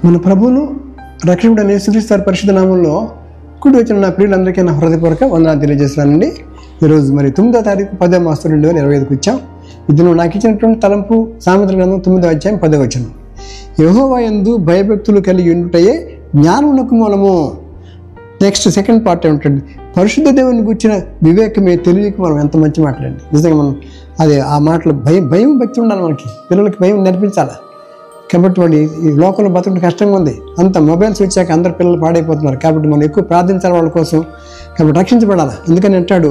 మన ప్రభువును రక్షకుడైన యేసుక్రీస్తు వారి పరిశుద్ధ నామంలో కూడి వచ్చిన నా ప్రియులందరికీ నా హృదయపూర్వక వందనాలు తెలియజేస్తున్నానండి. ఈరోజు మరి 9వ తారీఖు 10వ మాసం 2025కు వచ్చాం. ఇది నువ్వు నాకు ఇచ్చినటువంటి తలంపు సామెతల గ్రంథం 9వ అధ్యాయం 10వ వచనం. యెహోవా యందు భయభక్తులు కలిగి ఉండుటయే జ్ఞానమునకు మూలము. నెక్స్ట్ సెకండ్ పార్ట్ ఏమిటండి, పరిశుద్ధ దేవుని గుర్చిన వివేకమే తెలివికి మనం. ఎంత మంచి మాటలండి నిజంగా. మనం అదే ఆ మాటలు భయం భక్తి ఉండాలి. మనకి పిల్లలకి భయం నేర్పించాలి. కాబట్టి వాడు ఈ లోకంలో బతకడం కష్టంగా ఉంది. అంత మొబైల్స్ వచ్చాక అందరు పిల్లలు పాడైపోతున్నారు. కాబట్టి మనం ఎక్కువ ప్రార్థించాలి వాళ్ళ కోసం. కాబట్టి రక్షించబడాలి. ఎందుకని అంటాడు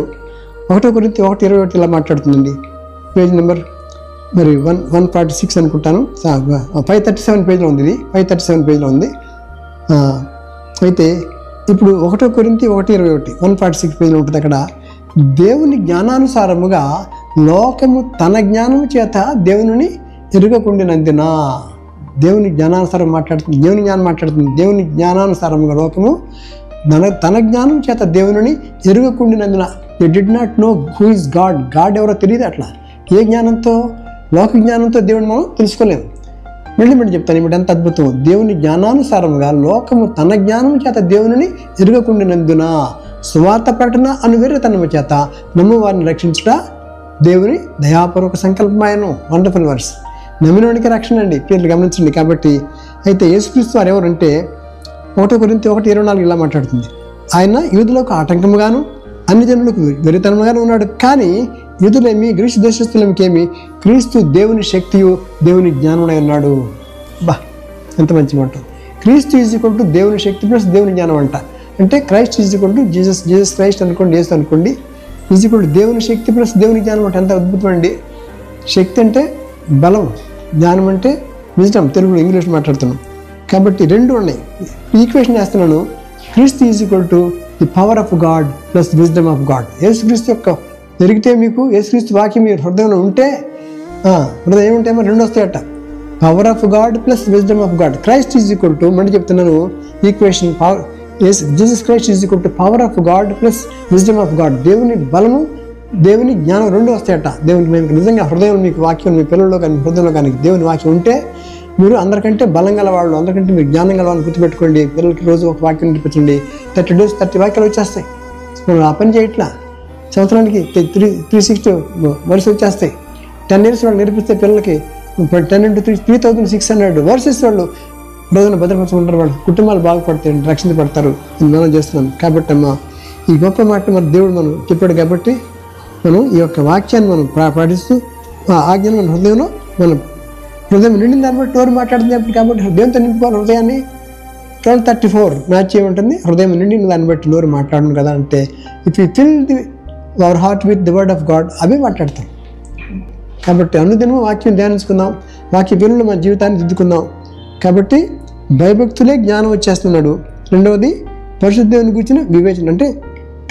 1 Corinthians 1:21 ఇలా మాట్లాడుతుందండి. పేజ్ నెంబర్ మరి 146 అనుకుంటాను, 537 పేజ్లో ఉంది. ఇది 537 పేజ్లో ఉంది. అయితే ఇప్పుడు 1 Corinthians 1:21 146 పేజ్లో ఉంటుంది. అక్కడ దేవుని జ్ఞానానుసారముగా లోకము తన జ్ఞానము చేత దేవుని ఎరుగకుండినందున. దేవుని జ్ఞానానుసారం మాట్లాడుతుంది, దేవుని జ్ఞానం మాట్లాడుతుంది. దేవుని జ్ఞానానుసారముగా లోకము తన జ్ఞానం చేత దేవుని ఎరుగకుండినందున. You did not know who is God. God ఎవరో తెలియదు. అట్లా ఏ జ్ఞానంతో, లోక జ్ఞానంతో దేవుని మనం తెలుసుకోలేము. మళ్ళీ చెప్తాను ఇప్పుడు ఎంత అద్భుతం. దేవుని జ్ఞానానుసారముగా లోకము తన జ్ఞానం చేత దేవుని ఎరుగకుండినందున సువార్త ప్రకటన అను వెర్రితనము చేత నమ్ము వారిని రక్షించుట దేవుని దయాపూర్వక సంకల్పమాయను. Wonderful verse. నమ్మినోనికి రక్షణ అండి, పేర్లు గమనించండి. కాబట్టి అయితే యేసుక్రీస్తు వారు ఎవరంటే 1 Corinthians 1:24 ఇలా మాట్లాడుతుంది. ఆయన యూదులకు ఆటంకముగాను అన్ని జనులకు వెరితనముగాను ఉన్నాడు. కానీ యూదులేమి గ్రీసు దేశస్తులకేమి క్రీస్తు దేవుని శక్తియు దేవుని జ్ఞానమునై ఉన్నాడు. బా ఎంత మంచి మాట. క్రీస్తు ఈజ్ ఈక్వల్ టు దేవుని శక్తి ప్లస్ దేవుని జ్ఞానం అంట. అంటే Christ is equal to Jesus Christ అనుకోండి, యేసు అనుకోండి. ఈజ్ ఈక్వల్ టు దేవుని శక్తి ప్లస్ దేవుని జ్ఞానం అంటే ఎంత అద్భుతం అండి. శక్తి అంటే బలం, జ్ఞానం అంటే విజ్డమ్. తెలుగులో ఇంగ్లీష్ మాట్లాడుతున్నాం కాబట్టి రెండు ఉన్నాయి. ఈక్వేషన్ చేస్తున్నాను. క్రీస్తు is equal to the power of God plus wisdom of God. యేసుక్రీస్తు యొక్క జరిగితే మీకు యేసుక్రీస్తు వాక్యం మీ హృదయంలో ఉంటే, హృదయం ఏముంటేమో రెండు వస్తాయట. Power of God plus wisdom of God. Christ is equal to మళ్ళీ చెప్తున్నాను equation. Jesus Christ is equal to power of God plus wisdom of God. దేవుని బలము దేవుని జ్ఞానం రెండు వస్తాయట. దేవునికి మేము నిజంగా హృదయంలో మీకు వాక్యం, మీ పిల్లల్లో కానీ హృదయంలో కానీ దేవుని వాక్యం ఉంటే మీరు అందరికంటే బలం గలవాళ్ళు, అందరికంటే మీరు జ్ఞానం గలవాళ్ళని గుర్తుపెట్టుకోండి. పిల్లలకి రోజు ఒక వాక్యం నేర్పించండి. 30 days 30 వాక్యాలు వచ్చేస్తాయి. మనం ఆ పని చేయట్లా. సంవత్సరానికి 360 వర్స్ వచ్చేస్తాయి. 10 years వాళ్ళు నేర్పిస్తే పిల్లలకి 10 into 3 3600 వర్సెస్ వాళ్ళు రోజున భద్రపరుచుకుంటారు. వాళ్ళు కుటుంబాలు బాగుపడతాయి, రక్షించబడతారు. మనం చేస్తున్నాం. కాబట్టి అమ్మా ఈ గొప్ప మాట మన దేవుడు మనం చెప్పాడు. కాబట్టి మనం ఈ యొక్క వాక్యాన్ని మనం పాటిస్తూ ఆజ్ఞను మన హృదయంలో, మన హృదయం నిండిన దాన్ని బట్టి నోరు మాట్లాడుతుంది. కాబట్టి హృదయంతో నింపుకోవాలి హృదయాన్ని. 12:34 మ్యాచ్ ఏముంటుంది, హృదయం నిండిన దాన్ని బట్టి నోరు మాట్లాడను కదా అంటే if you fill our heart with the word of God అవే మాట్లాడతాం. కాబట్టి అనుదినము వాక్యం ధ్యానించుకుందాం, వాక్య పిల్లలు మన జీవితాన్ని దిద్దుకుందాం. కాబట్టి భయభక్తులే జ్ఞానం వచ్చేస్తున్నాడు. రెండవది పరిశుద్ధ దేవుని గురించిన వివేచన, అంటే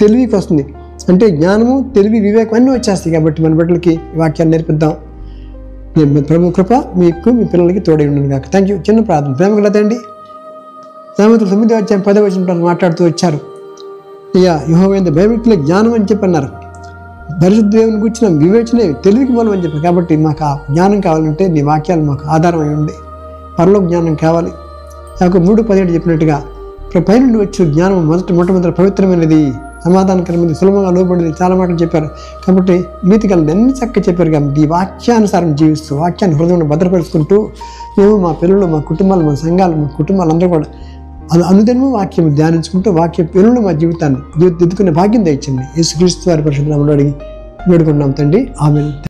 తెలివికి వస్తుంది. అంటే జ్ఞానము, తెలివి, వివేకం అన్నీ వచ్చేస్తాయి. కాబట్టి మన బిడ్డలకి వాక్యాన్ని నేర్పిద్దాం. ప్రభు కృప మీకు, మీ పిల్లలకి తోడై ఉండను కాక. Thank you. చిన్న ప్రార్థన. ప్రేమగల తండ్రి, సామెతలు 9వ అధ్యాయం 10వ వచనం మాట్లాడుతూ వచ్చారు. అయ్యా యెహోవా యందు భయభక్తులే జ్ఞానం అని చెప్పన్నారు. పరిశుద్ధ దేవుని గురించిన వివేచనే తెలివికి మూలం అని చెప్పారు. కాబట్టి మాకు ఆ జ్ఞానం కావాలంటే నీ వాక్యాలు మాకు ఆధారం అయి ఉండి, పరలోక జ్ఞానం కావాలి. నాకు 3:17 చెప్పినట్టుగా పైనుండి వచ్చే జ్ఞానం మొట్టమొదటి పవిత్రమైనది, సమాధానకరమైనది, సులభంగా లోబడింది. చాలా మాటలు చెప్పారు. కాబట్టి నీతిగలది అన్ని చక్కగా చెప్పారు. కాబట్టి ఈ వాక్యానుసారం జీవిస్తూ వాక్యాన్ని హృదయంలో భద్రపరుచుకుంటూ మేము, మా పిల్లలు, మా కుటుంబాలు, మా సంఘాలు, మా కుటుంబాలు అందరూ కూడా అనుదినము వాక్యం ధ్యానించుకుంటూ వాక్య పిల్లలు మా జీవితాన్ని దిద్దుకునే భాగ్యం దయచండి. యేసుక్రీస్తు వారి పరిశుద్ధ నామములో అడిగి వేడుకుంటున్నాం తండ్రి. ఆమేన్.